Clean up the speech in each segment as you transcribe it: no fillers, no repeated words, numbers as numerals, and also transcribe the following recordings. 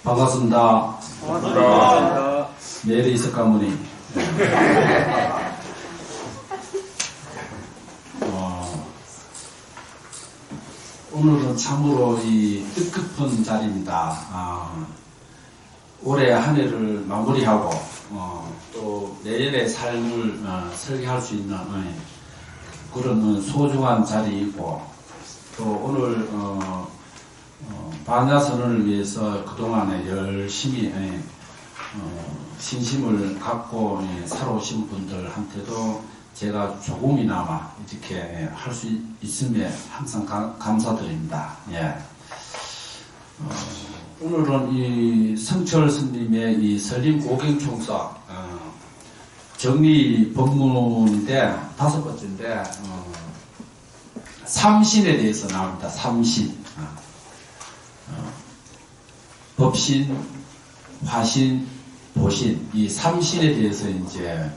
반갑습니다. 반갑습니다. 내일에 있을 가문이. 오늘은 참으로 이 뜻깊은 자리입니다. 올해 한 해를 마무리하고 또 내년의 삶을 설계할 수 있는 그런 소중한 자리이고, 또 오늘 반야선언을 위해서 그동안에 열심히 신심을 갖고 살아오신 분들한테도 제가 조금이나마 이렇게 할 수 있음에 항상 감사드립니다. 예. 오늘은 이 성철 스님의 이 설림 고경총서 정리 법문인데 5번째인데 삼신에 대해서 나옵니다. 삼신. 법신, 화신, 보신, 이 삼신에 대해서 이제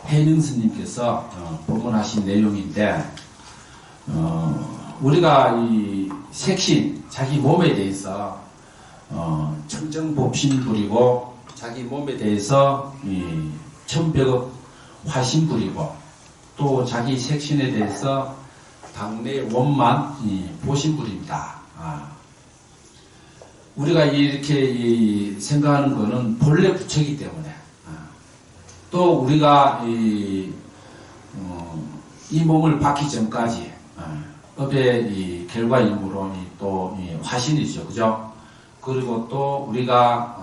해능 스님께서 법문하신 내용인데, 우리가 이 색신, 자기 몸에 대해서 청정법신 부리고, 자기 몸에 대해서 이 천벽 화신 부리고, 또 자기 색신에 대해서 당내 원만 보신 부립니다. 우리가 이렇게 생각하는 것은 본래 부처이기 때문에, 또 우리가 이 몸을 받기 전까지 업의 이 결과이므로 또 화신이죠, 그죠? 그리고 또 우리가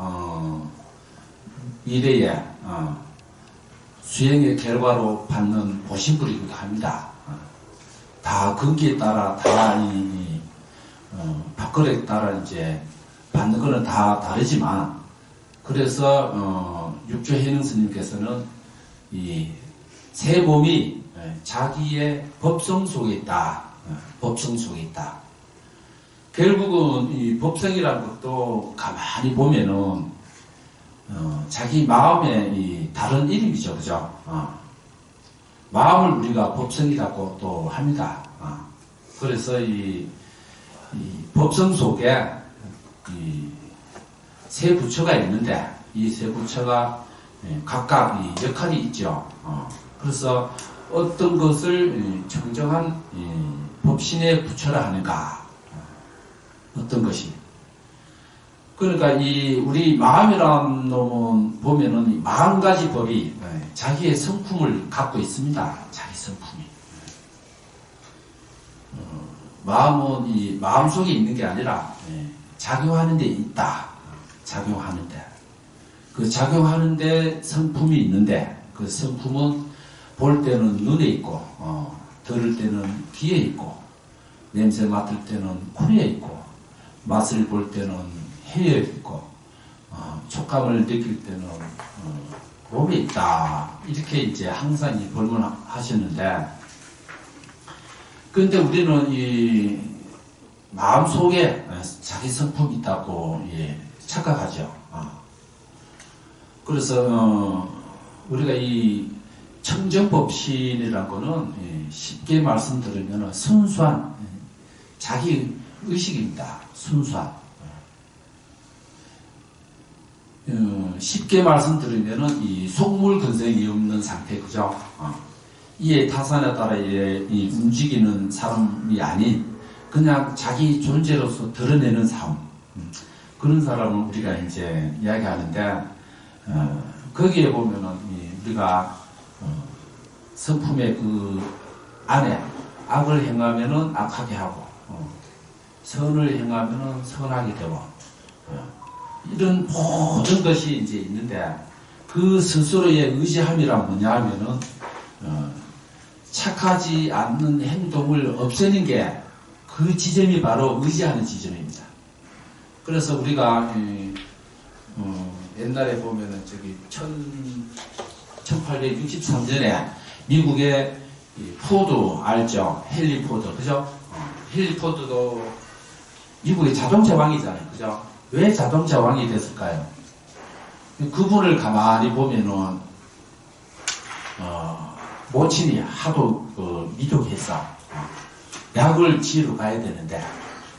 미래에 수행의 결과로 받는 보신불이기도 합니다. 다 근기에 따라 다 밥그릇에 따라 이제 받는 거는 다 다르지만, 그래서 육조 해능 스님께서는 이 세 몸이 자기의 법성 속에 있다. 법성 속에 있다. 결국은 이 법성이라는 것도 가만히 보면은 자기 마음의 이 다른 이름이죠, 그죠? 마음을 우리가 법성이라고 또 합니다. 그래서 이 법성 속에 세 부처가 있는데, 이 세 부처가 각각 역할이 있죠. 그래서 어떤 것을 청정한 법신의 부처라 하는가, 어떤 것이. 그러니까 우리 마음이라는 놈은 보면은 이 40가지 법이 자기의 성품을 갖고 있습니다. 자기 성품이. 마음은 이 마음 속에 있는 게 아니라 작용하는 데 있다. 작용하는데. 그 작용하는데 성품이 있는데, 그 성품은 볼 때는 눈에 있고, 들을 때는 귀에 있고, 냄새 맡을 때는 코에 있고, 맛을 볼 때는 혀에 있고, 촉감을 느낄 때는 몸에 있다. 이렇게 이제 항상 법문하셨는데, 그런데 우리는 이 마음 속에 자기 성품이 있다고 착각하죠. 그래서 우리가 이 청정법신이라는 거는 쉽게 말씀드리면 순수한 자기 의식입니다. 순수한. 쉽게 말씀드리면 이 속물근성이 없는 상태, 그죠? 이에 타산에 따라 이 움직이는 사람이 아닌 그냥 자기 존재로서 드러내는 삶. 그런 사람을 우리가 이제 이야기하는데, 거기에 보면은 우리가 성품의 그 안에 악을 행하면은 악하게 하고, 선을 행하면은 선하게 되고, 이런 모든 것이 이제 있는데, 그 스스로의 의지함이란 뭐냐 하면은 착하지 않는 행동을 없애는 게 그 지점이 바로 의지하는 지점입니다. 그래서 우리가 옛날에 보면은 저기 1863년에 미국의 포드 알죠? 헨리 포드, 그죠? 헨리 포드도 미국의 자동차 왕이잖아요, 그죠? 왜 자동차 왕이 됐을까요? 그분을 가만히 보면은 모친이 하도 미족해서 약을 지으러 가야 되는데,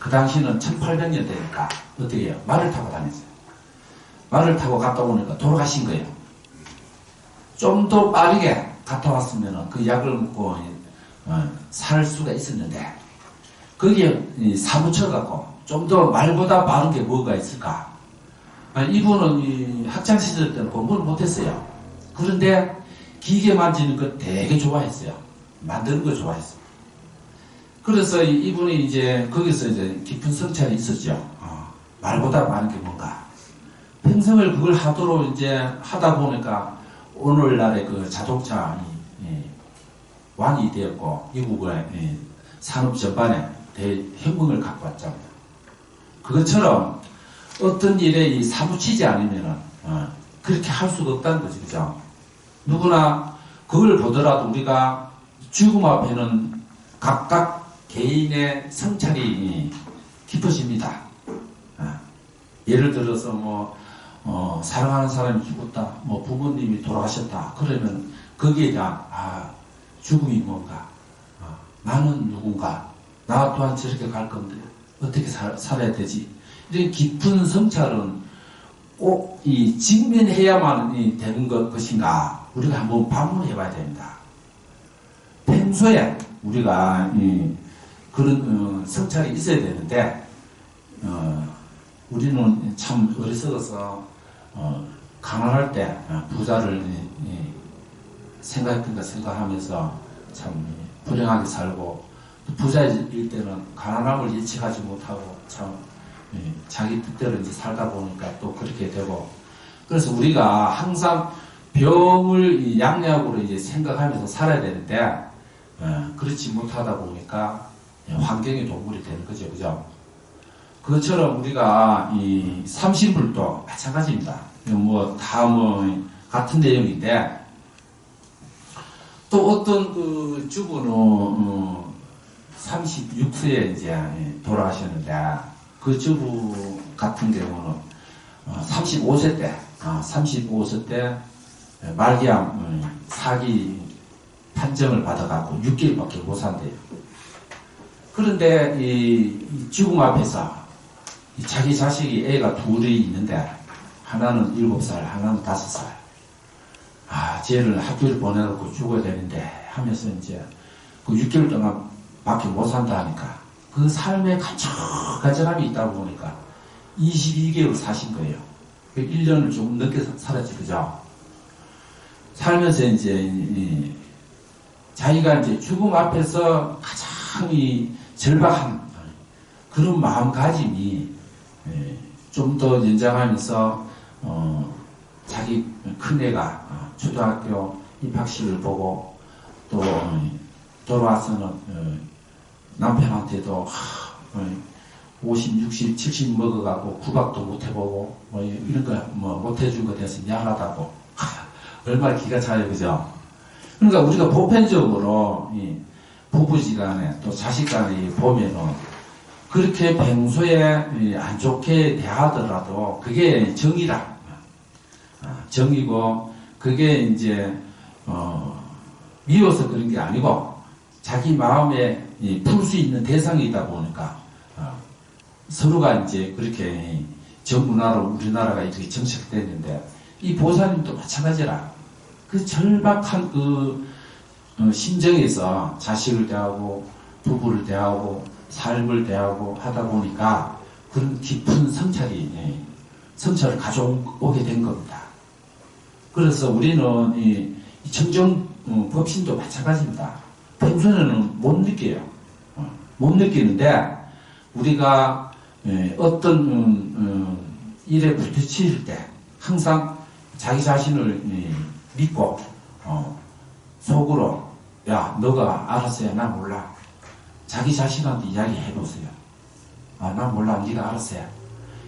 그 당시는 1800년대니까 어떻게 해요? 말을 타고 다녔어요. 말을 타고 갔다 오니까 돌아가신 거예요. 좀 더 빠르게 갔다 왔으면 그 약을 먹고 살 수가 있었는데 거기에 사무쳐갖고 좀 더 말보다 빠른 게 뭐가 있을까? 이분은 학창시절 때는 공부를 못했어요. 그런데 기계 만지는 거 되게 좋아했어요. 만드는 거 좋아했어요. 그래서 이분이 이제 거기서 이제 깊은 성찰이 있었죠. 말보다 많은 게 뭔가. 평생을 그걸 하도록 이제 하다 보니까 오늘날의 그 자동차 왕이 되었고 미국의 산업 전반에 대혁명을 갖고 왔죠. 그것처럼 어떤 일에 사무치지 않으면은 그렇게 할 수가 없다는 거죠, 그죠? 누구나 그걸 보더라도 우리가 죽음 앞에는 각각 개인의 성찰이 깊어집니다. 예를 들어서 사랑하는 사람이 죽었다, 부모님이 돌아가셨다. 그러면 거기에 대한 죽음이 뭔가, 나는 누군가, 나 또한 저렇게 갈 건데 어떻게 살아야 되지? 이런 깊은 성찰은 꼭 직면해야만 되는 것인가? 우리가 한번 반문해 봐야 됩니다. 평소에 우리가 그런 성찰이 있어야 되는데 우리는 참 어리석어서 가난할 때 부자를 생각하면서 참 불행하게 살고 부자일 때는 가난함을 예측하지 못하고 참 자기 뜻대로 이제 살다 보니까 또 그렇게 되고, 그래서 우리가 항상 병을 양약으로 이제 생각하면서 살아야 되는데 그렇지 못하다 보니까 환경의 동물이 되는 거죠, 그죠? 그것처럼 우리가 이 삼신불도 마찬가지입니다. 다 같은 내용인데, 또 어떤 그 주부는 36세에 이제 돌아가셨는데, 그 주부 같은 경우는 35세 때 말기암 사기 판정을 받아갖고 6개월밖에 못 산대요. 그런데 이 죽음 앞에서 자기 자식이 애가 둘이 있는데 하나는 7살, 하나는 5살. 쟤를 학교를 보내놓고 죽어야 되는데 하면서 이제 그 6개월 동안 밖에 못 산다 하니까 그 삶에 간절함이 있다 보니까 22개월 사신 거예요. 1년을 조금 늦게 살았지, 그죠? 살면서 이제 자기가 이제 죽음 앞에서 가장 절박한 그런 마음가짐이 좀 더 연장하면서 자기 큰애가 초등학교 입학식을 보고 또 돌아와서는 남편한테도 50, 60, 70 먹어가고 구박도 못 해보고 이런 거 못 해준 거 대해서 미안하다고 얼마나 기가 차요, 그죠? 그러니까 우리가 보편적으로 부부지간에 또 자식간에 보면은 그렇게 평소에 안 좋게 대하더라도 그게 정이라. 정이고, 그게 이제, 미워서 그런 게 아니고, 자기 마음에 풀 수 있는 대상이다 보니까, 서로가 이제 그렇게 정문화로 우리나라가 이렇게 정착됐는데, 이 보살님도 마찬가지라. 그 절박한 심정에서 자식을 대하고, 부부를 대하고, 삶을 대하고 하다 보니까 그런 깊은 성찰을 가져오게 된 겁니다. 그래서 우리는 이 청정 법신도 마찬가지입니다. 평소에는 못 느껴요. 못 느끼는데 우리가 어떤 일에 부딪힐 때 항상 자기 자신을 믿고 속으로 야 너가 알았어야 나 몰라. 자기 자신한테 이야기해보세요. 나 몰라, 네가 알았어요.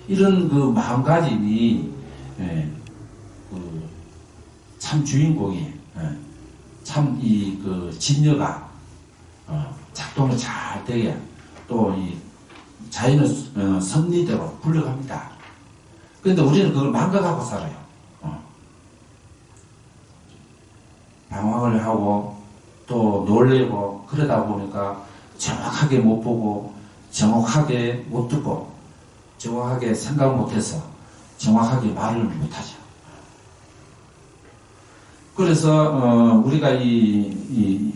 이런 그 마음가짐이 참 주인공이 참 그 진여가 작동을 잘 되게 또 이 자연의 섭리대로 굴러갑니다. 그런데 우리는 그걸 망각하고 살아요. 방황을 하고 또 놀래고 그러다 보니까 정확하게 못 보고 정확하게 못 듣고 정확하게 생각 못해서 정확하게 말을 못하죠. 그래서 우리가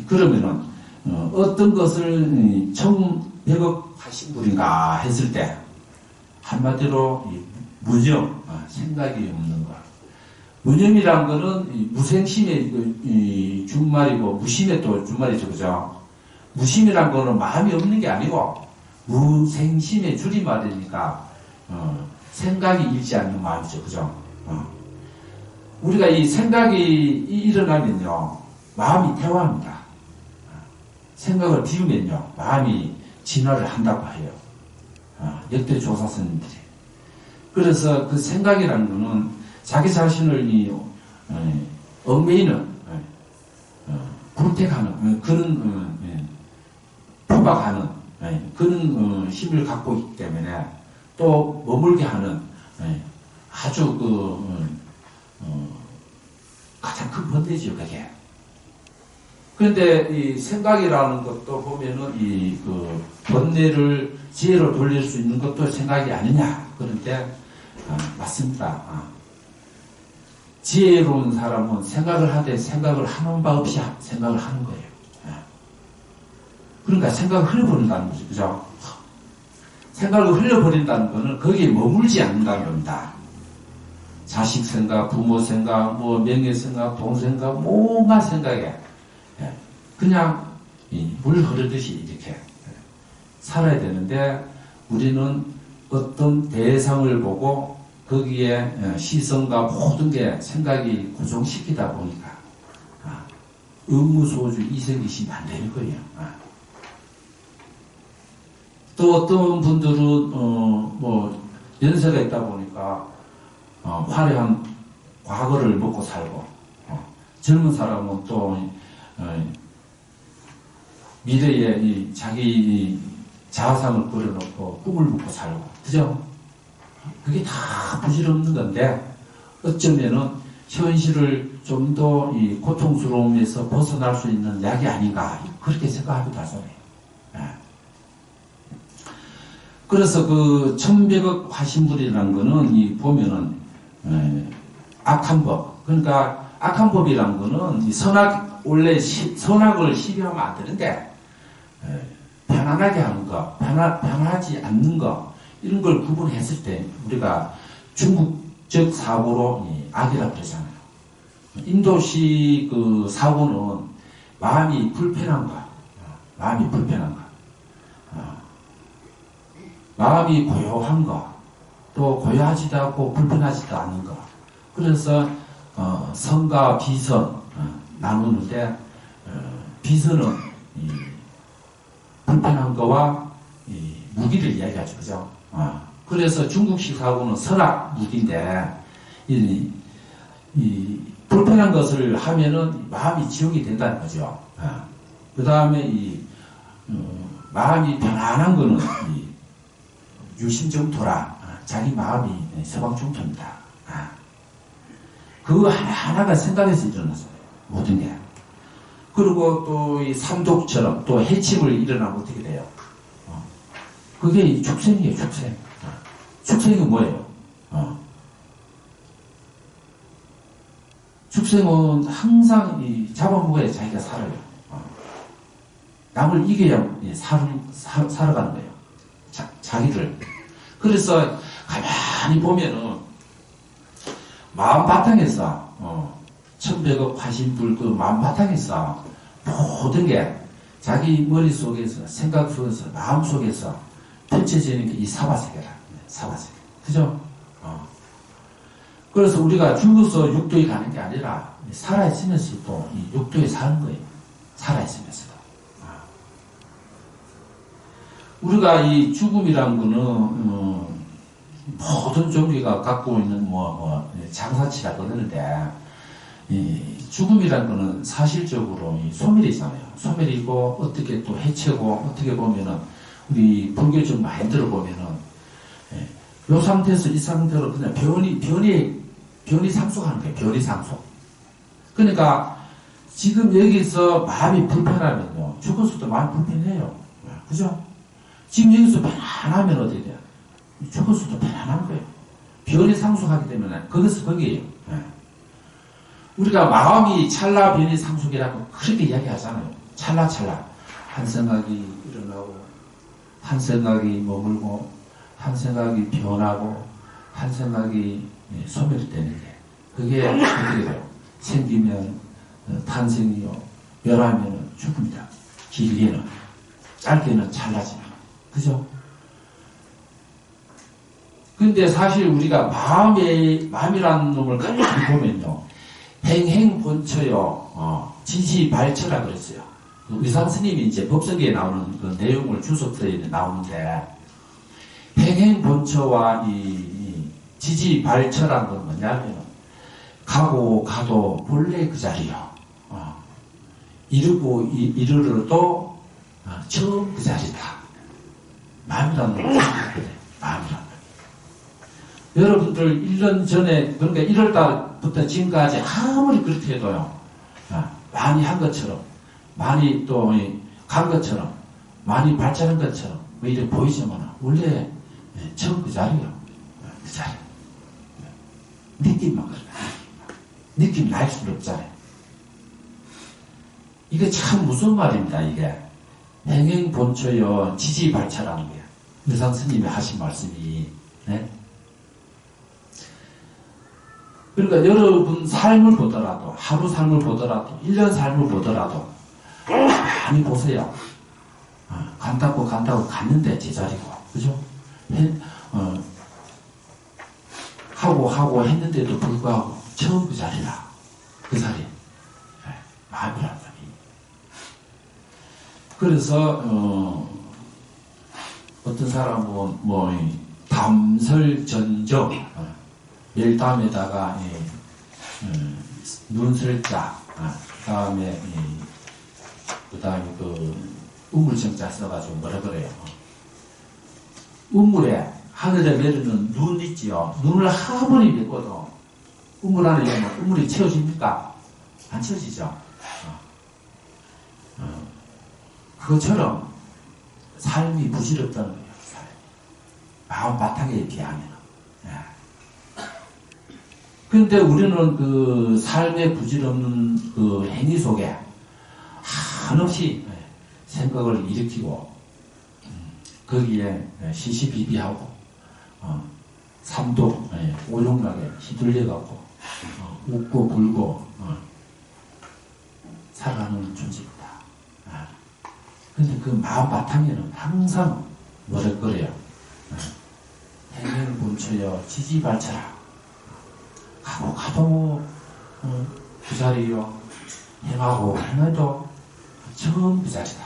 그러면은 어떤 것을 1100억 하신 분인가 했을 때 한마디로 무념, 생각이 없는 거. 무념이란 거는 무생심의 준말이고 무심의 또 준말이죠, 그죠? 무심이란 거는 마음이 없는 게 아니고 무생심의 줄임말이니까 생각이 잃지 않는 마음이죠, 그죠? 우리가 이 생각이 일어나면요 마음이 퇴화합니다. 생각을 비우면요 마음이 진화를 한다고 해요. 역대 조사선님들이. 그래서 그 생각이라는 거는 자기 자신을 얽매이는 불택하는 그런 포박하는 그런 힘을 갖고 있기 때문에 또 머물게 하는 아주 가장 큰 번뇌죠, 그게. 그런데 이 생각이라는 것도 보면은 번뇌를 지혜로 돌릴 수 있는 것도 생각이 아니냐. 그런데 맞습니다. 지혜로운 사람은 생각을 하되 생각을 하는 바 없이 생각을 하는 거예요. 그러니까 생각을 흘려버린다는 거죠. 그죠? 생각을 흘려버린다는 거는 거기에 머물지 않는다는 겁니다. 자식 생각, 부모 생각, 명예 생각, 돈 생각, 뭔가 생각에 그냥 물 흐르듯이 이렇게 살아야 되는데 우리는 어떤 대상을 보고 거기에 시선과 모든 게 생각이 고정시키다 보니까 의무소주 이성이시면 안 되는 거예요. 또 어떤 분들은 연세가 있다 보니까 화려한 과거를 먹고 살고 젊은 사람은 또 미래에 자기 자상을 그려놓고 꿈을 먹고 살고 그죠? 그게 다 부질없는 건데 어쩌면은 현실을 좀 더 고통스러움에서 벗어날 수 있는 약이 아닌가 그렇게 생각하기도 하잖아요. 그래서 그 1100억 화신불이라는 거는 보면은 악한 법. 그러니까 악한 법이라는 거는 원래 선악을 시비하면 안 되는데 편안하게 하는 거, 편하지 않는 거 이런 걸 구분했을 때 우리가 중국적 사고로 악이라고 그러잖아요. 인도식 그 사고는 마음이 불편한 거, 마음이 불편한 거, 마음이 고요한 거, 또 고요하지도 않고 불편하지도 않은 거. 그래서 선과 비선 나누는데 비선은 불편한 거와 무기를 이야기하죠, 그죠? 그래서 중국식 사고는 선악 무기인데 이 불편한 것을 하면은 마음이 지옥이 된다는 거죠. 그 다음에 마음이 편안한 거는 유심정토라 자기 마음이 서방정토입니다. 그거 하나가 생각에서 일어났어요. 모든 게. 그리고 또 이 삼독처럼 또 해침을 일어나면 어떻게 돼요? 그게 축생이에요, 축생. 축생이 뭐예요? 축생은 항상 잡아먹어야 자기가 살아요. 남을 이겨야 살아가는 거예요. 자기를. 그래서 가만히 보면은 마음 바탕에서 1100억 화신불 그 마음 바탕에서 모든 게 자기 머릿속에서 생각 속에서 마음 속에서 펼쳐지는 게 이 사바세계라. 사바세계. 그죠? 그래서 우리가 죽어서 육도에 가는 게 아니라 살아있으면서도 이 육도에 사는 거예요. 살아있으면서도. 우리가 이 죽음이란 거는 모든 종교가 갖고 있는 장사치라 그러는데 이 죽음이란 거는 사실적으로 소멸이잖아요. 소멸이고 어떻게 또 해체고 어떻게 보면은 우리 불교적 마인드로 보면은 요 상태에서 이 상태로 그냥 변이 상속하는 거예요. 변이 상속. 그러니까 지금 여기서 마음이 불편하면요 죽었을 때 마음이 불편해요. 그죠? 지금 여기서 편안하면 어떻게 돼요? 죽어서도 편안한 거예요. 변이 상속하게 되면 그것은 거기에요. 예. 우리가 마음이 찰나 변이 상속이라고 그렇게 이야기하잖아요. 찰나찰나. 한 생각이 일어나고, 한 생각이 머물고, 한 생각이 변하고, 한 생각이 소멸되는 게. 그게 어떻게 돼요? 생기면 탄생이요. 멸하면 죽음이다. 길게는. 짧게는 찰나지만. 그죠? 근데 사실 우리가 마음이라는 놈을 가만히 보면요. 행행본처요, 지지발처라 그랬어요. 의상 스님이 이제 법석에 나오는 그 내용을 주석서에 나오는데, 행행본처와 이 지지발처란 건 뭐냐면, 가고 가도 본래 그 자리요. 이르고 이르러도 처음 그 자리다. 마음이라는 건 마음이라는 건. 여러분들 1년 전에, 그러니까 1월달부터 지금까지 아무리 그렇게 해도요, 많이 한 것처럼, 많이 또 간 것처럼, 많이 발전한 것처럼, 뭐 이렇게 보이지만, 원래 처음 그 자리요. 그 자리. 느낌만 그래요. 느낌 날 수는 없잖아요. 이게 참 무슨 말입니다, 이게. 행행본처요, 지지발처라는 거예요. 의상 스님이 하신 말씀이. 네? 그러니까 여러분 삶을 보더라도, 하루 삶을 보더라도, 1년 삶을 보더라도, 많이 보세요. 간다고 갔는데 제자리고, 그죠? 하고 했는데도 불구하고, 처음 그 자리라. 그 자리. 마음이란 자리. 그래서, 어떤 사람은, 담설전정, 멸담에다가 눈설자, 그다음에 그 우물정자 써가지고 뭐라 그래요? 우물에 하늘에 내리는 눈 있지요. 눈을 아무리 메꿔도 우물 안에 우물이 채워집니까? 안 채워지죠. 그것처럼 삶이 부질없다는 거예요. 마음 바탕에 비하면. 그런데 우리는 그 삶의 부질없는 그 행위 속에 한없이 생각을 일으키고 거기에 시시비비하고 삶도 오용락에 휘둘려갖고 웃고 불고 살아가는 존재입니다. 그런데 그 마음 바탕에는 항상 노력거려요. 행행본처여 지지발처라. 가도 그 자리요. 행해도 처음 그 자리다.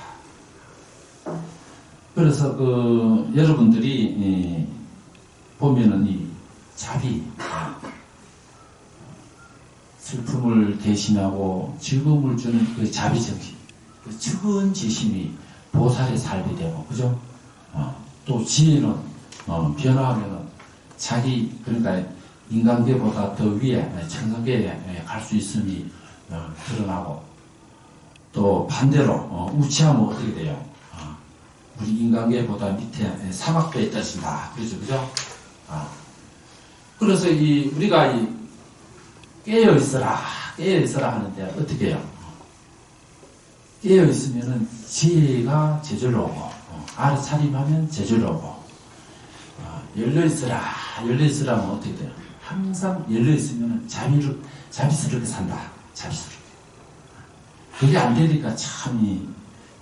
그래서 그 여러분들이 보면은 이 자비, 슬픔을 대신하고 즐거움을 주는 그 자비 정신, 그 적은 지심이 보살의 삶이 되고, 그죠? 또 지혜는 변화하면은 자기, 그러니까 인간계보다 더 위에 천상계에 갈 수 있음이 드러나고, 또 반대로 우치하면 어떻게 돼요? 우리 인간계보다 밑에 사막도에 떠진다. 그렇죠, 그죠? 그래서 우리가 깨어 있어라 하는데 어떻게 해요? 깨어 있으면은 지혜가 제절로 오고, 알아차림하면 제절로 오고, 열려 있어라 하면 어떻게 돼요? 항상 열려 있으면 자비스럽게 산다. 자비스럽게. 그게 안 되니까 참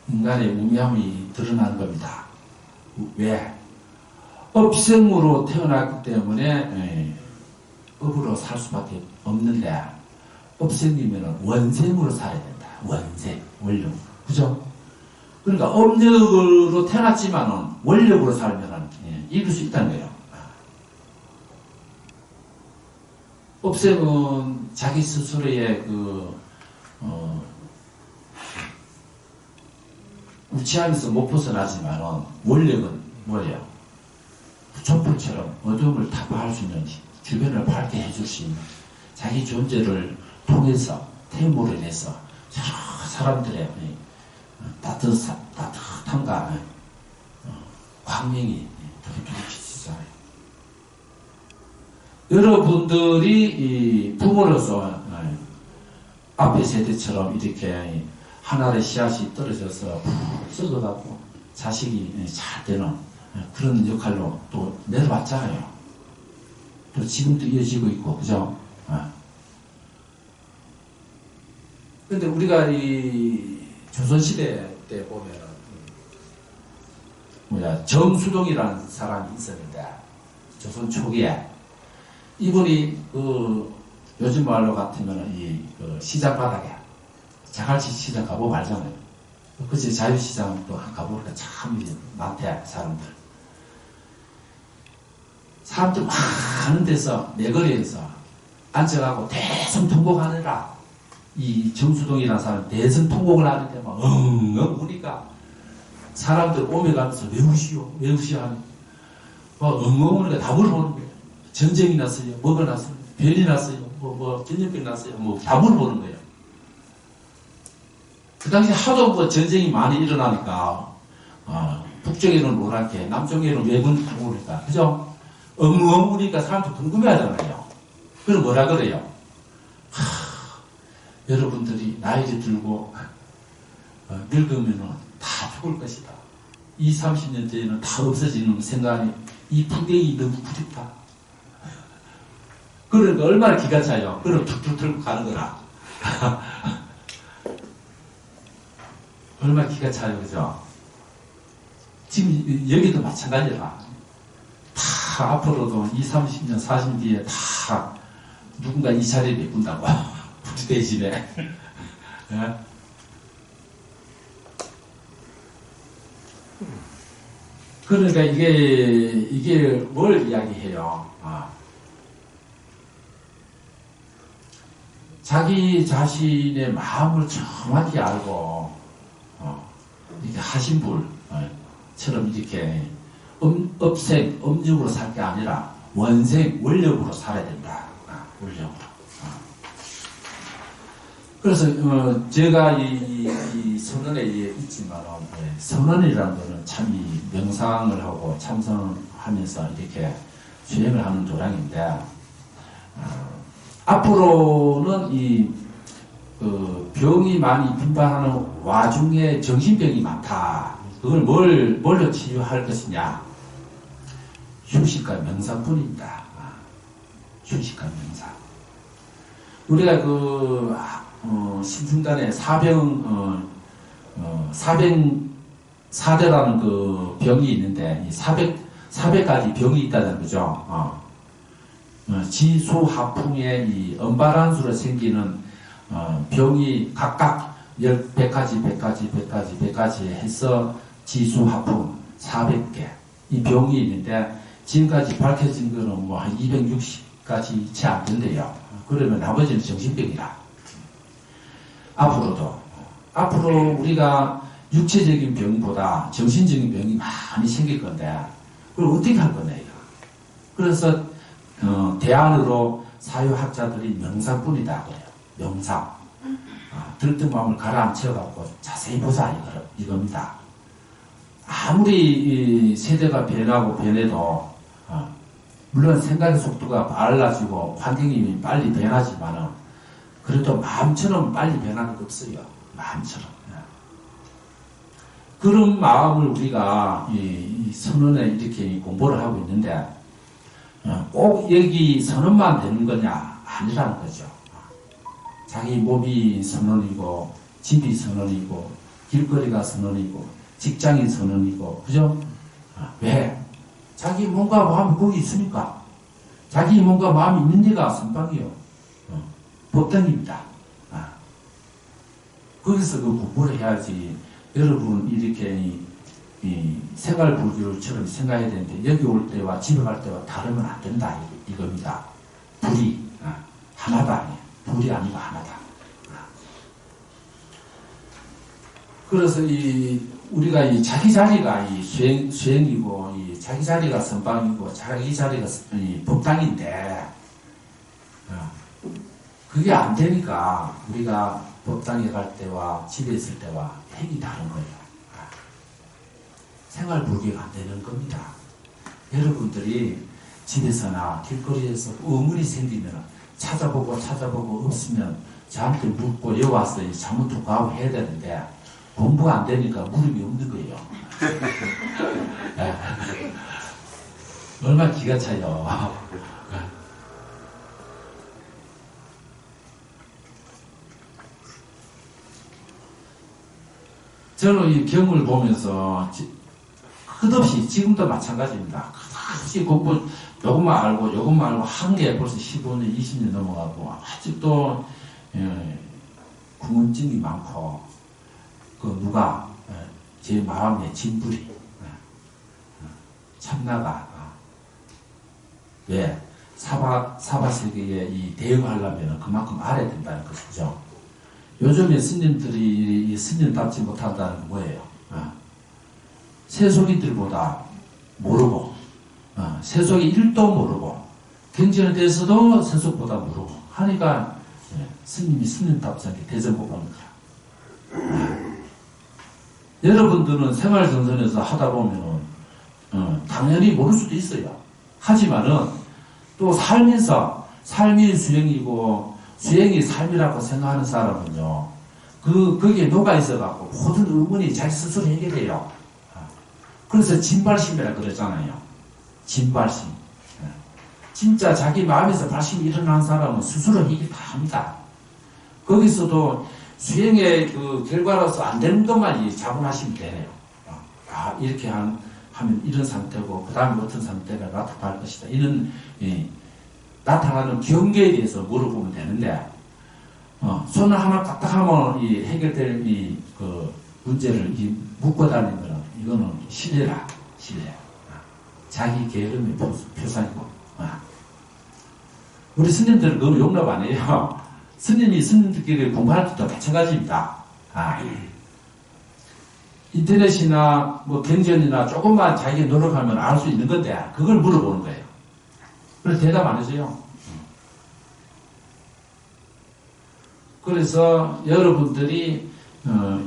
인간의 우미함이 드러나는 겁니다. 왜? 업생으로 태어났기 때문에 업으로 살 수밖에 없는데, 업생이면 원생으로 살아야 된다. 원생, 원력. 그죠? 그러니까 업력으로 태어났지만은 원력으로 살면은 이룰 수 있다는 거예요. 업생은 자기 스스로의 우치함에서 못 벗어나지만은 원력은 뭐예요? 촛불처럼 어둠을 타파할 수 있는, 주변을 밝게 해줄 수 있는, 자기 존재를 통해서 태움으로 인해서 여러 사람들의 따뜻함과 광명이 두둑두둑 비치잖아요. 여러분들이 이 부모로서 앞에 세대처럼 이렇게 하나의 씨앗이 떨어져서 푹 썩어가고 자식이 잘 되는 그런 역할로 또 내려왔잖아요. 또 지금도 이어지고 있고, 그죠? 근데 우리가 이 조선시대 때 보면은, 정수동이라는 사람이 있었는데, 조선 초기에, 이분이 요즘 말로 같으면 시장 바닥에, 자갈치 시장 가보고 알잖아요. 그치, 자유시장 또 가보니까 참 많대, 사람들. 사람들 많은 데서, 내거리에서 앉아가고 대성통곡하느라, 이 정수동이라는 사람 대성통곡을 하는데 막 엉엉 우니까 사람들 오며 가면서 왜 우시오? 왜 우시오? 하니 막 엉엉 우니까 다 물어보는 거예요. 전쟁이 났어요? 뭐가 났어요? 변이 났어요? 전염병 났어요? 다 물어보는 거예요. 그 당시 하도 전쟁이 많이 일어나니까, 북쪽에는 노랗게, 남쪽에는 왜군 오니까, 그죠? 엉엉 우니까 사람들 궁금해 하잖아요. 그럼 뭐라 그래요? 여러분들이 나이를 들고, 늙으면 다 죽을 것이다. 20, 30년 뒤에는 다 없어지는 생각이, 이 풍경이 너무 그립다. 그러니까 얼마나 기가 차요? 그럼 툭툭 들고 가는 거라. 얼마나 기가 차요, 그죠? 지금 여기도 마찬가지라. 다 앞으로도 20, 30년, 40년 뒤에 다 누군가 이 자리에 메꾼다고. 우리 대신에. 예? 그러니까 이게 뭘 이야기해요? 자기 자신의 마음을 정확히 알고, 이렇게 하신 분처럼 이렇게 업생, 업력으로 살 게 아니라 원생, 원력으로 살아야 된다. 원력으로. 그래서, 제가 이 선언에 있지만, 선언이라는 거는 참 이 명상을 하고 참선하면서 이렇게 수행을 하는 도량인데, 앞으로는 병이 많이 빈발하는 와중에 정신병이 많다. 그걸 뭘로 치유할 것이냐? 휴식과 명상뿐입니다. 휴식과 명상. 우리가 신중단에 사대라는 그 병이 있는데, 이 400가지 병이 있다는 거죠. 지수하풍의 이 언바란수로 생기는 병이 각각 100가지 해서 지수하풍 400개 이 병이 있는데 지금까지 밝혀진 거는 뭐 한 260가지 채 안 된대요. 그러면 나머지는 정신병이라. 앞으로 우리가 육체적인 병보다 정신적인 병이 많이 생길 건데 그걸 어떻게 할 거냐 이거. 그래서 대안으로 사유학자들이 명상뿐이다 그래요. 명상. 들뜬 마음을 가라앉혀갖고 자세히 보자 이겁니다. 아무리 이 세대가 변해도 물론 생각의 속도가 빨라지고 환경이 빨리 변하지만은 그래도 마음처럼 빨리 변하는 게 없어요. 마음처럼. 그런 마음을 우리가 이 선언에 이렇게 공부를 하고 있는데 꼭 여기 선언만 되는 거냐? 아니라는 거죠. 자기 몸이 선언이고 집이 선언이고 길거리가 선언이고 직장이 선언이고 그죠? 왜? 자기 몸과 마음이 거기 있으니까 자기 몸과 마음이 있는 데가 선방이요. 법당입니다. 거기서 그 공부를 해야지 여러분 이렇게 이 생활 불교처럼 생각해야 되는데 여기 올 때와 집에 갈 때와 다르면 안 된다 이겁니다. 불이 하나다 아니에요. 불이 아니고 하나다. 그래서 우리가 이 자기 자리가 이 수행이고 이 자기 자리가 선방이고 자기 자리가 법당인데 그게 안 되니까 우리가 법당에 갈 때와 집에 있을 때와 행이 다른 거예요. 생활 불교가 안 되는 겁니다. 여러분들이 집에서나 길거리에서 의문이 생기면 찾아보고 없으면 저한테 묻고 여기 와서 자문 통과하고 해야 되는데 공부가 안 되니까 물음이 없는 거예요. 얼마나 기가 차요. 저는 이 경을 보면서 끝없이 지금도 마찬가지입니다. 끝없이 공부 요것만 알고 한 게 벌써 15년, 20년 넘어가고 아직도 궁금증이 많고 누가 제 마음에 진불이 참나가 왜 사바 세계에 이 대응하려면 그만큼 알아야 된다는 것이죠. 요즘에 스님들이 스님답지 못한다는 건 뭐예요? 세속인들보다 모르고 세속이 1도 모르고 경전에 대해서도 세속보다 모르고 하니까 스님이 스님답지 않게 대접 못 받는 거야. 여러분들은 생활정선에서 하다 보면은 당연히 모를 수도 있어요. 하지만은 또 살면서 삶이 수행이고 수행이 삶이라고 생각하는 사람은요, 거기에 녹아 있어갖고 모든 의문이 자기 스스로 해결해요. 그래서 진발심이라 그러잖아요. 진발심. 진짜 자기 마음에서 발심이 일어난 사람은 스스로 해결 다 합니다. 거기서도 수행의 그 결과로서 안 되는 것만 자분하시면 되네요. 이렇게 하면 이런 상태고, 그 다음에 어떤 상태가 나타날 것이다. 이런, 나타나는 경계에 대해서 물어보면 되는데, 손을 하나 까딱하면 해결될 그 문제를 묶고 다니는 거는, 이거는 신뢰라, 신뢰. 자기 게으름의 표상이고. 우리 스님들은 그걸 용납 안 해요. 스님이 스님들끼리 공부할 때도 마찬가지입니다. 인터넷이나 뭐 경전이나 조금만 자기가 노력하면 알 수 있는 건데 그걸 물어보는 거예요. 그래서 대답 안 해줘요. 그래서 여러분들이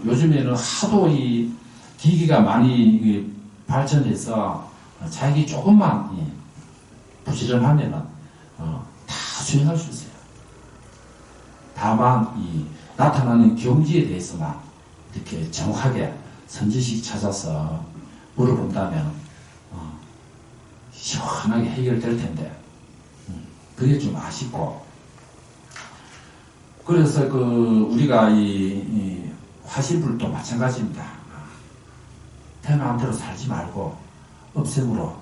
요즘에는 하도 이 기기가 많이 발전해서 자기 조금만 부지런하면은 다 수행할 수 있어요. 다만 나타나는 경지에 대해서만 이렇게 정확하게 선지식 찾아서 물어본다면 시원하게 해결될 텐데 그게 좀 아쉽고, 그래서 우리가 이 화신불도 마찬가지입니다. 태어난 대로 살지 말고 업생으로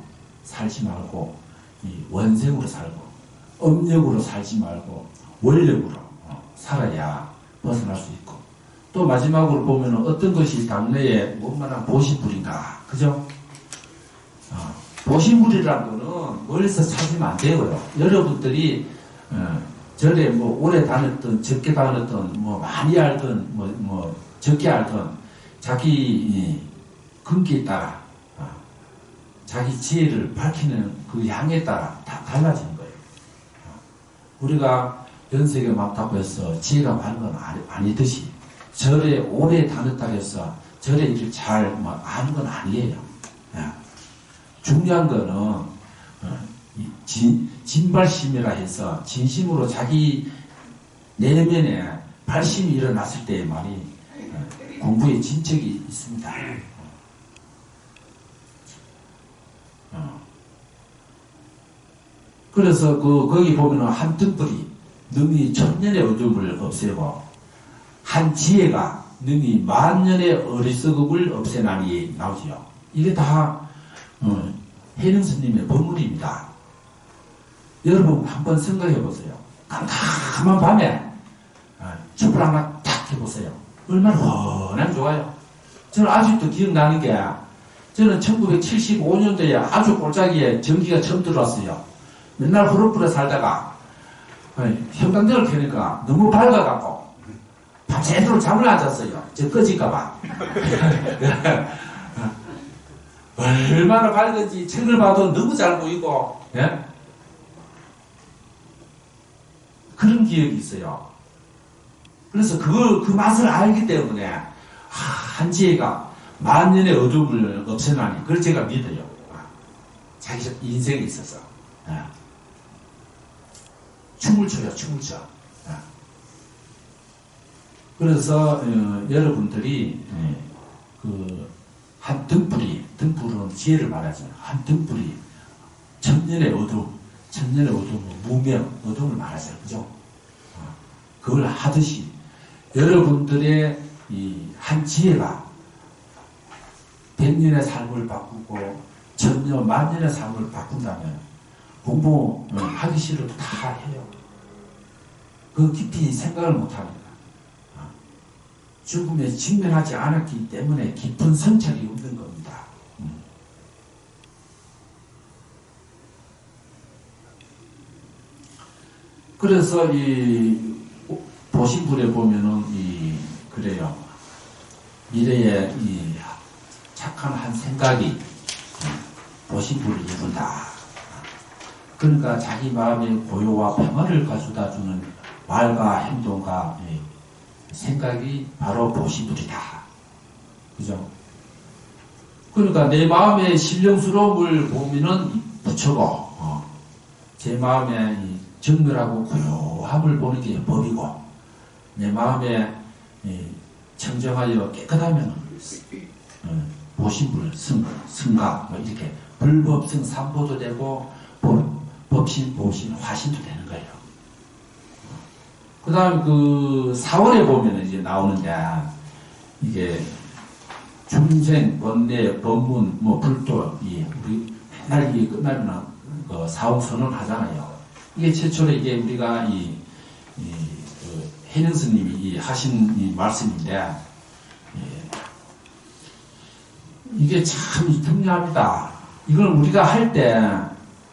살지 말고 원생으로 살고 업력으로 살지 말고 원력으로 살아야 벗어날 수 있고, 또 마지막으로 보면 어떤 것이 당내에 원만한 보신불인가, 그죠? 보신불이라는 거는 멀리서 찾으면 안 되고요. 여러분들이 절에 뭐 오래 다녔던, 적게 다녔던, 뭐 많이 알던, 뭐 적게 알던 자기 근기에 따라 자기 지혜를 밝히는 그 양에 따라 다 달라지는 거예요. 우리가 연세가 많다고 해서 지혜가 많은 건 아니듯이 절에 오래 다녔다고 해서 절에 일을 잘 아는 건 아니에요. 중요한 거는 진발심이라 해서 진심으로 자기 내면에 발심이 일어났을 때에만이 공부에 진척이 있습니다. 그래서 거기 보면은 한 등불이 능히 천년의 어둠을 없애고 한 지혜가 능히 만년의 어리석음을 없애나니 나오지요. 이게 다 해능 스님의 법문입니다. 여러분 한번 생각해 보세요. 깜깜한 밤에 촛불 하나 딱 해보세요. 얼마나 훤하게 좋아요. 저는 아직도 기억나는 게, 저는 1975년도에 아주 골짜기에 전기가 처음 들어왔어요. 맨날 후루불에 살다가 형광등을 켜니까 너무 밝아갖고 밤새도록 잠을 안 잤어요. 저 꺼질까봐. 얼마나 밝은지 책을 봐도 너무 잘 보이고, 예? 그런 기억이 있어요. 그래서 그 맛을 알기 때문에 한 지혜가 만년의 어둠을 없애나니 그걸 제가 믿어요. 자기 인생에 있어서 춤을 춰요. 춤을 춰. 그래서 여러분들이 그 한 등불은 지혜를 말하죠. 한 등불이 천년의 어둠, 천년의 어둠은 무명, 어둠을 말하죠. 그죠? 그걸 하듯이 여러분들의 이 한 지혜가 100년의 삶을 바꾸고 천년, 만년의 삶을 바꾼다면 공부하기 싫어도 다 해요. 그 깊이 생각을 못합니다. 죽음에 직면하지 않았기 때문에 깊은 성찰이 없는 겁니다. 그래서 이 보신불에 보면은 그래요. 미래에 이 착한 한 생각이 보신불을 이룬다. 그러니까 자기 마음의 고요와 평화를 가져다 주는 말과 행동과 생각이 바로 보신불이다. 그죠? 그러니까 내 마음의 신령스러움을 보면은 부처고, 제 마음의 정멸하고 고요함을 보는 게 법이고, 내 마음에 청정하여 깨끗하면 보신불, 승각, 뭐 이렇게 불법성 삼보도 되고, 법신, 보신, 화신도 되는 거예요. 그 다음 그 4월에 보면 이제 나오는데, 이게 중생, 번뇌, 법문, 뭐 불도, 우리 맨날 이게 끝나면 그 사홍선언 하잖아요. 이게 최초로 이게 우리가 그 해능 스님이 하신 이 말씀인데, 이게 참 중요합니다. 이걸 우리가 할 때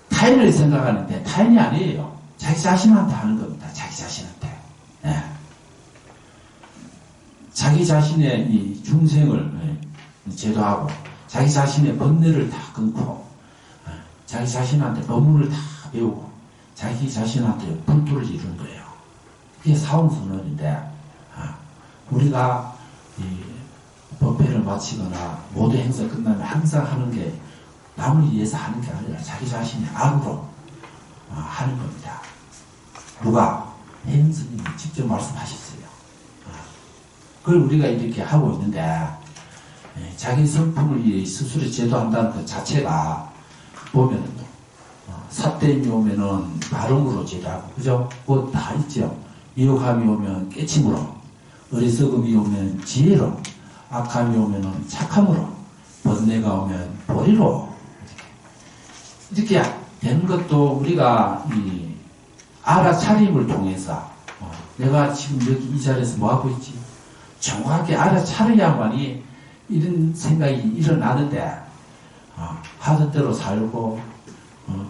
타인을 생각하는데 타인이 아니에요. 자기 자신한테 하는 겁니다. 자기 자신한테. 자기 자신의 이 중생을 제도하고 자기 자신의 번뇌를 다 끊고 자기 자신한테 법문을 다 배우고 자기 자신한테 불도를 이루는 거예요. 그게 사홍선언인데 우리가 이 법회를 마치거나 모두 행사 끝나면 항상 하는 게 남을 위해서 하는 게 아니라 자기 자신의 악으로 하는 겁니다. 누가? 해능 스님이 직접 말씀하셨어요. 그걸 우리가 이렇게 하고 있는데 자기 성품을 스스로 제도한다는 것 자체가 보면은 삿대임이 오면은 발음으로 제도하고 그죠? 그거 다 있죠. 미혹함이 오면 깨침으로, 어리석음이 오면 지혜로, 악함이 오면은 착함으로, 번뇌가 오면 보리로 이렇게 되는 것도 우리가 이 알아차림을 통해서 내가 지금 여기 이 자리에서 뭐 하고 있지? 정확하게 알아차려야만이 이런 생각이 일어나는데 하던 대로 살고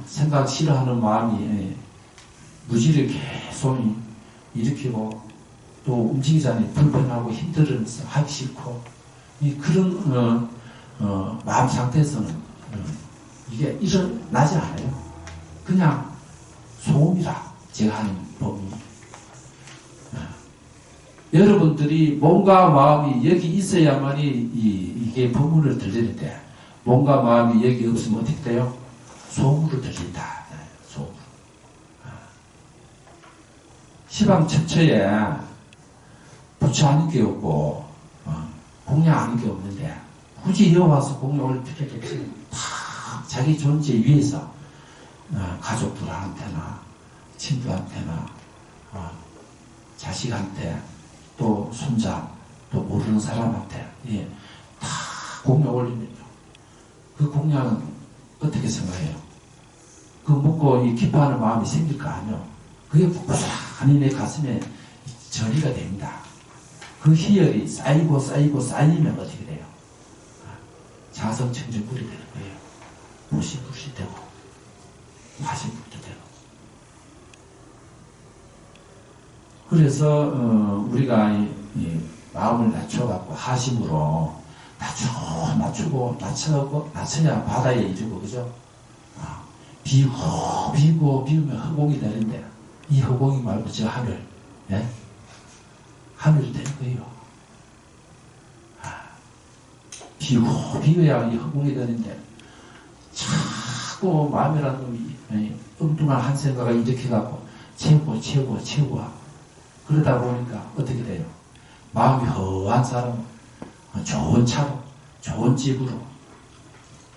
생각 싫어하는 마음이 무지를 계속 일으키고 또 움직이기 전에 불편하고 힘들어서 하기 싫고 그런 마음 상태에서는 이게 일어나지 않아요. 그냥 소음이라 제가 하는 법이 여러분들이 몸과 마음이 여기 있어야만이 이게 법문을 들리는데 몸과 마음이 여기 없으면 어떻게 돼요? 소음으로 들린다. 소음. 시방 첩처에 부처하는 게 없고 공양하는 게 없는데 굳이 여와서 공양을 필요했지. 다 자기 존재 위해서 가족들한테나 친구한테나 자식한테 또 손자 또 모르는 사람한테 다 공양 올리면요. 그 공양은 어떻게 생각해요? 그거 먹고 기뻐하는 마음이 생길 거 아니에요. 그게 고스란히 내 가슴에 전이가 됩니다. 그 희열이 쌓이고 쌓이고 쌓이면 어떻게 돼요? 자성청정불이 되는 거예요. 무시불시 되고 화신불도 되고. 그래서 우리가 이 마음을 낮춰갖고 하심으로 낮추고 낮춰야 바다에 이르고 그죠? 비우면 허공이 되는데 이 허공이 말고 저 하늘, 하늘이 되는 거예요. 비워야 이 허공이 되는데 자꾸 마음이라는 놈이 엉뚱한 한 생각을 일으켜갖고 채우고 그러다 보니까 어떻게 돼요? 마음이 허한 사람은 좋은 차로 좋은 집으로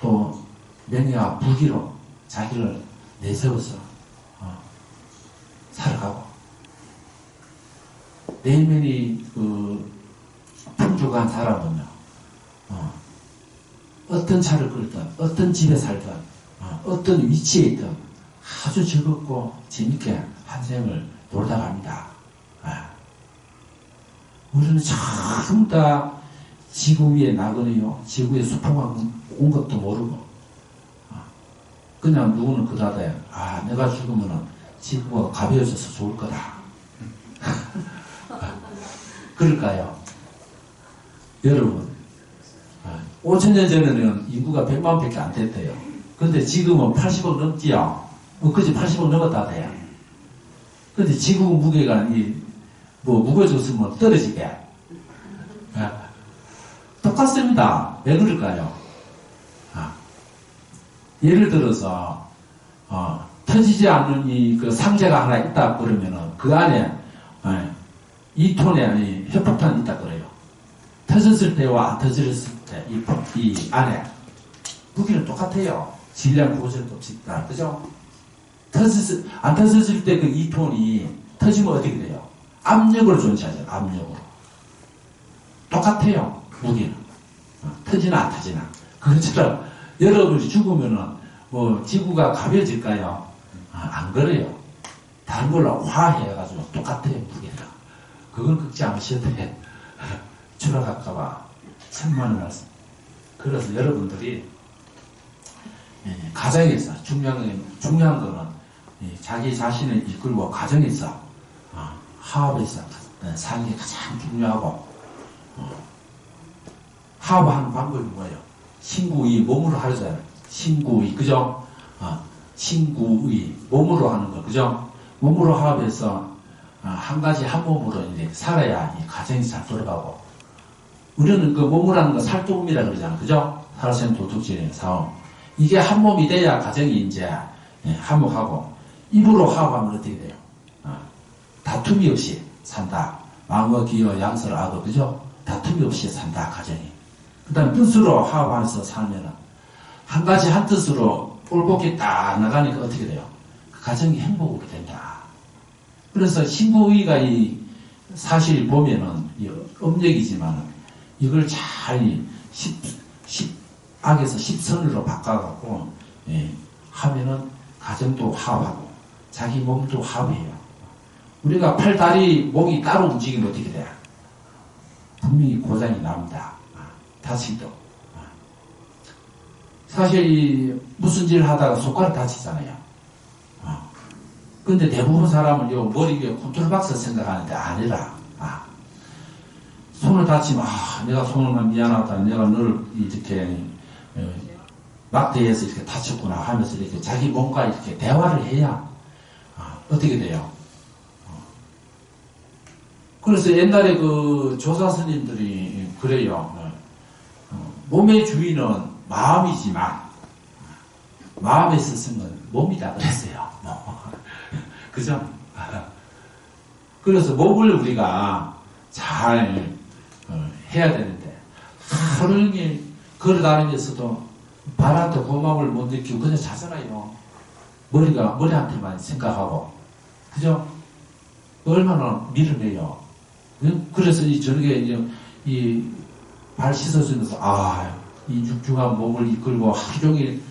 또 명예와 부귀로 자기를 내세워서 살아가고 내면이 풍족한 사람은요 어떤 차를 끌든 어떤 집에 살든 어떤 위치에 있든 아주 즐겁고 재밌게 한 생을 놀다 갑니다. 우리는 전부 다 지구 위에 나거니요 지구에 수평만 온 것도 모르고 그냥 누구는 그러대 내가 죽으면 지구가 가벼워져서 좋을 거다. 그럴까요? 여러분 5천년 전에는 인구가 100만 밖에 안 됐대요. 근데 지금은 80억 넘지요. 그지 80억 넘었다대요. 근데 지구 무게가 무거워졌으면 떨어지게. 똑같습니다. 왜 그럴까요? 예를 들어서 터지지 않는 그 상자가 하나 있다 그러면은 그 안에 2톤의 협박탄이 있다 그래요. 터졌을 때와 안 터졌을 때 이 안에 무기는 똑같아요. 질량 9%도 없다. 그죠? 안 터졌을 때 그 2톤이 터지면 어떻게 돼요? 압력으로 존재하죠. 압력으로. 똑같아요. 무기는. 터지나 안 터지나. 그것처럼 여러분이 죽으면은 지구가 가벼워질까요? 안 그래요. 다른 걸로 화해해가지고 똑같아요. 무기는. 그걸 긁지 않으셔도 돼. 추락할까봐 천만의 말씀. 그래서 여러분들이 가정에서 중요한 거는 자기 자신을 이끌고 가정에서 화합에서 사는 게 가장 중요하고 화합하는 방법이 뭐예요? 신구의 몸으로 하잖아요. 신구의 그죠? 신구의 몸으로 하는 거 그죠? 몸으로 화합해서 한 가지 한 몸으로 이제 살아야 이 가정이 잘 돌아가고 우리는 그 몸이라는 거 살도움이라 그러잖아. 그죠? 살아생 도둑질의 싸움. 이게 한 몸이 돼야 가정이 이제 화목하고 입으로 화합하면 어떻게 돼요? 다툼이 없이 산다. 망어, 기어, 양설, 악어. 그죠? 다툼이 없이 산다. 가정이. 그 다음 뜻으로 화합해서 살면은 한 가지 한 뜻으로 꼴복이 딱 나가니까 어떻게 돼요? 그 가정이 행복으로 된다. 그래서 신구의가 사실 보면은 음력이지만 이걸 잘 악에서 10선으로 바꿔갖고 하면은 가정도 화합하고 자기 몸도 화합해요. 우리가 팔, 다리, 목이 따로 움직이면 어떻게 돼? 분명히 고장이 납니다. 다치도. 사실 무슨 일 하다가 손가락 다치잖아요. 근데 대부분 사람은 머리 위에 컨트롤박스 생각하는데 아니라 손을 다치면 내가 손을 미안하다. 내가 너를 이렇게 막대해서 이렇게 다쳤구나 하면서 이렇게 자기 몸과 이렇게 대화를 해야 어떻게 돼요? 그래서 옛날에 그 조사 스님들이 그래요. 몸의 주인은 마음이지만 마음에 있었으면 몸이다 그랬어요. 그죠? 그래서 몸을 우리가 잘 해야 되는데 하루 종일 걸어다니면서도 발한테 고마움을 못 느끼고 그냥 자잖아요. 머리한테만 생각하고 그죠? 얼마나 밀어내요. 그래서 저녁에 이 발 씻어주면서 이 육중한 몸을 이끌고 하루 종일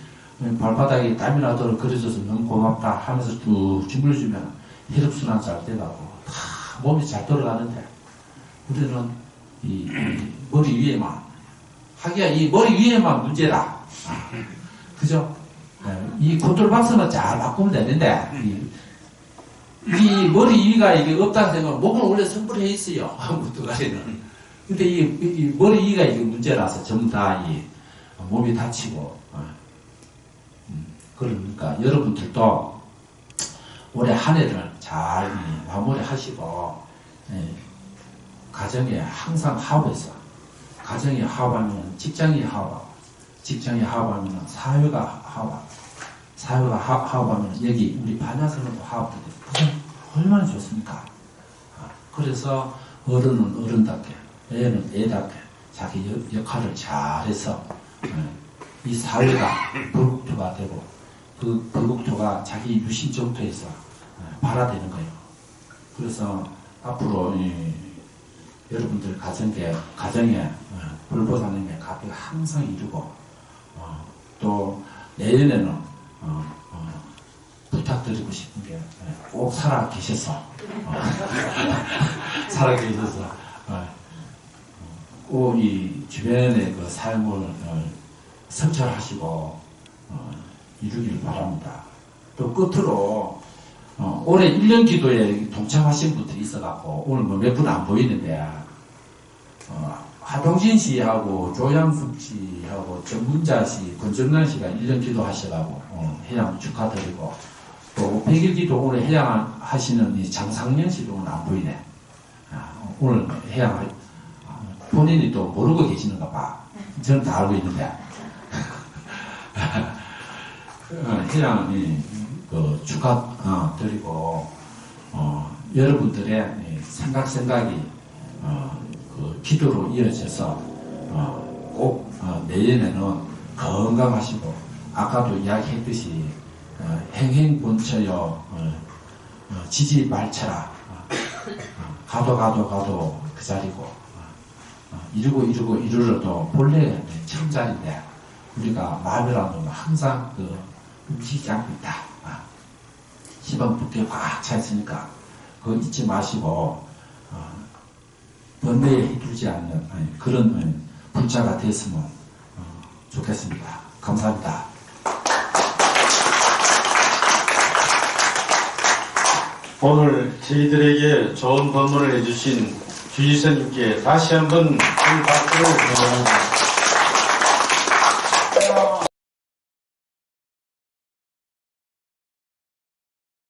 발바닥에 땀이 나도록 그려줘서 너무 고맙다 하면서 쭉 주물주면 혈액순환 잘 돼가고 다 몸이 잘 돌아가는데 우리는 이 머리 위에만 하기야 이 머리 위에만 문제다. 그죠? 이 컨트롤 박스만 잘 바꾸면 되는데 이 머리 위가 이게 없다는 생각은 목은 원래 성불해 있어요. 무뚜가리는. 근데 이 머리 위가 이게 문제라서 전부 다 이 몸이 다치고 그러니까 여러분들도 올해 한 해를 잘 마무리하시고 가정에 항상 화합해서 가정이 화합하면 직장이 화합하고, 직장이 화합하면 사회가 화합하고, 사회가 화합하면 여기 우리 반야선언도 화합되고, 얼마나 좋습니까? 그래서 어른은 어른답게, 애는 애답게 자기 역할을 잘해서 이 사회가 불국토가 되고, 그 불국토가 자기 유신 정토에서 발화되는 거예요. 그래서 앞으로 여러분들 가정에 불보사는 게 가격 항상 이루고, 또 내년에는 부탁드리고 싶은 게 꼭 살아 계셔서 살아 계셔서 꼭 이 주변의 그 삶을 성찰하시고 이루길 바랍니다. 또 끝으로 올해 1년 기도에 동참하신 분들이 있어갖고 오늘 뭐 몇 분 안 보이는데 하동진 씨하고 조양숙 씨하고 정문자 씨, 권정란 씨가 1년 기도 하셔가지고 해양 축하드리고, 또 100일 기도 오늘 해양 하시는 이 장상년 씨도 오늘 안 보이네. 오늘 해양 본인이 또 모르고 계시는가 봐. 저는 다 알고 있는데. 해양이 그 축하드리고, 여러분들의 생각이 그 기도로 이어져서 꼭 내년에는 건강하시고, 아까도 이야기했듯이 행행본처여 지지 말쳐라. 가도 그 자리고, 이루러도 본래 청자인데 우리가 마음이라는 건 항상 그 움직이지 않고 있다. 희망 붙게 꽉 차 있으니까 그거 잊지 마시고 번뇌에 휘둘지 않는 그런 불자가 됐으면 좋겠습니다. 감사합니다. 오늘 저희들에게 좋은 법문을 해주신 주지사님께 다시 한번 큰 박수를